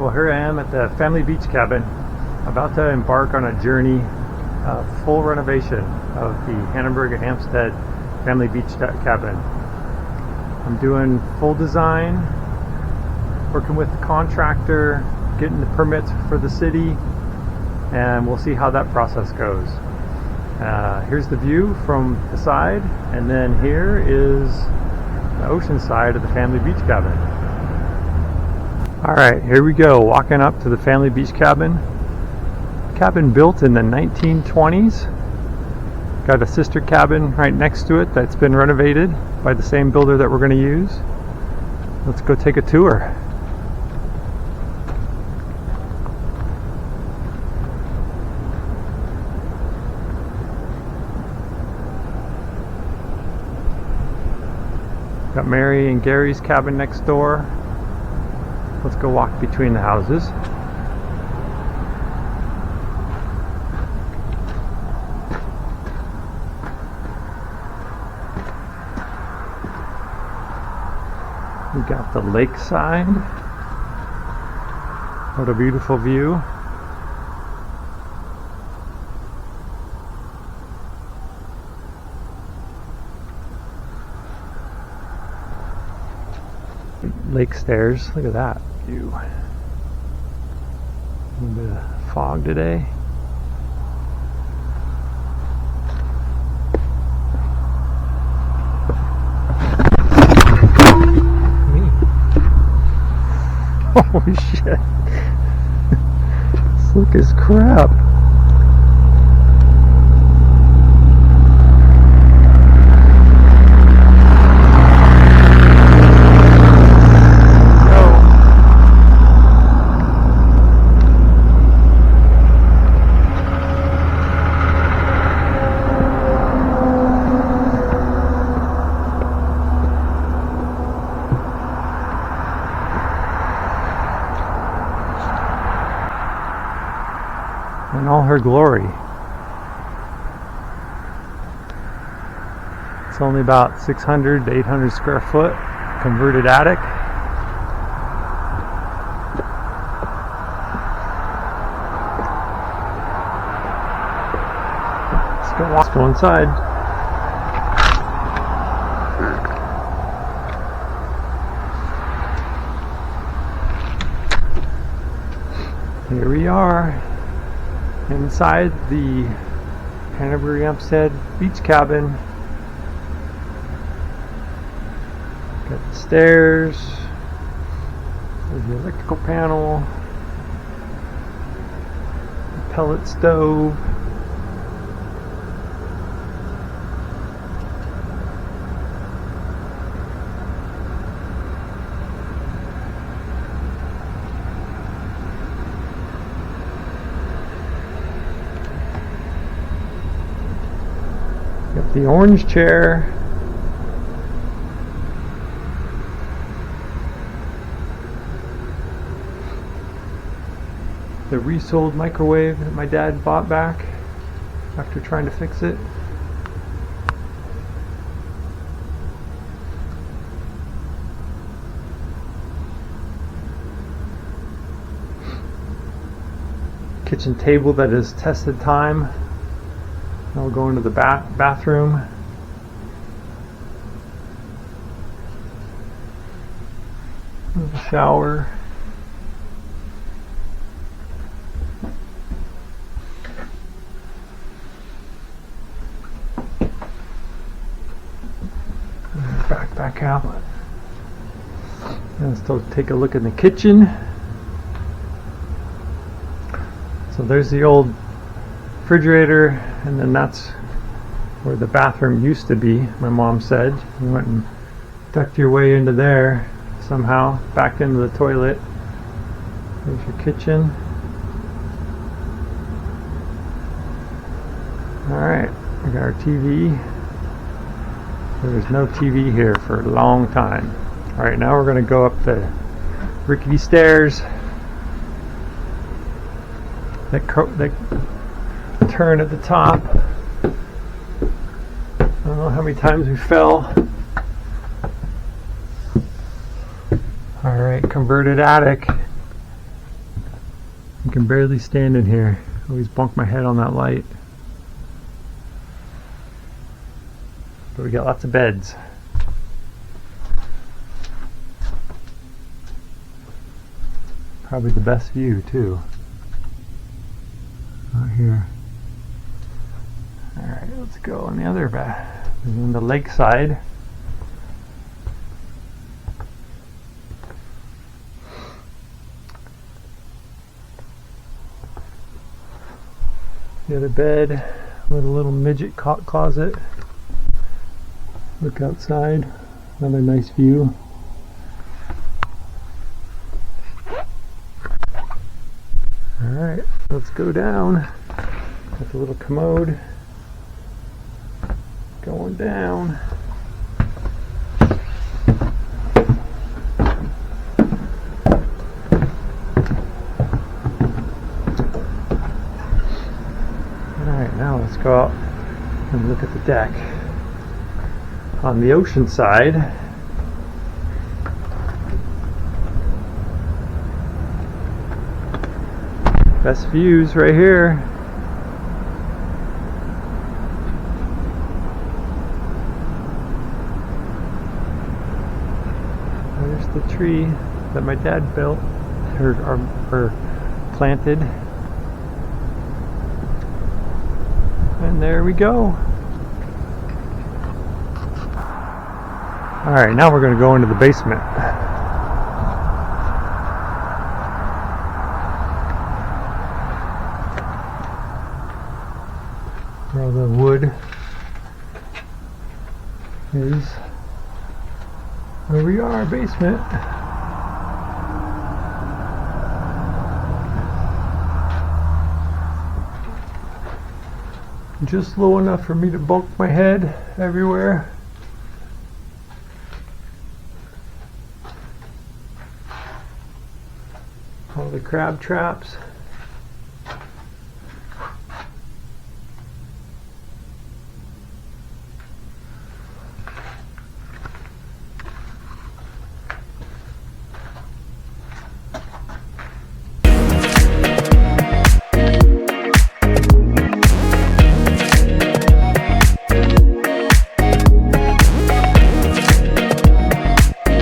Alright, well here I am at the family beach cabin, about to embark on a journey of full renovation of the Hannenberg and Amstad family beach cabin. I'm doing full design, working with the contractor, getting the permits for the city, and we'll see how that process goes. Here's the view from the side, and then here is the ocean side of the family beach cabin. Alright, here we go, walking up to the family beach cabin. Cabin built in the 1920s. Got a sister cabin right next to it that's been renovated by the same builder that we're going to use. Let's go take a tour. Got Mary and Gary's cabin next door. Let's go walk between the houses. We got the lakeside. What a beautiful view. Lake stairs, look at that view. A little bit of fog today. Holy shit. Slick as crap. In all her glory. It's only about 600 to 800 square foot, converted attic. Let's go inside. Here we are. Inside the Hannenberg Amstad beach cabin. Got the stairs, there's the electrical panel, the pellet stove. Got the orange chair. The resold microwave that my dad bought back after trying to fix it. Kitchen table that has tested time. Now we'll go into the bathroom. Shower. Back out. And let's take a look in the kitchen. So there's the old refrigerator, and then that's where the bathroom used to be, my mom said. You went and ducked your way into there somehow, back into the toilet. There's your kitchen. Alright, we got our TV. There's no TV here for a long time. Alright, now we're going to go up the rickety stairs that turn at the top. I don't know how many times we fell. Alright, converted attic. I can barely stand in here. I always bunk my head on that light. But we got lots of beds. Probably the best view too. Out here. Alright, let's go on the other back. On the lake side. The other bed with a little midget closet. Look outside. Another nice view. Alright, let's go down. Got the little commode. Going down. Alright, now let's go out and look at the deck. On the ocean side, best views right here. There's the tree that my dad built or planted. And there we go. Alright, now we're going to go into the basement. Where all the wood is. Here we are, basement. Just low enough for me to bunk my head everywhere. All the crab traps.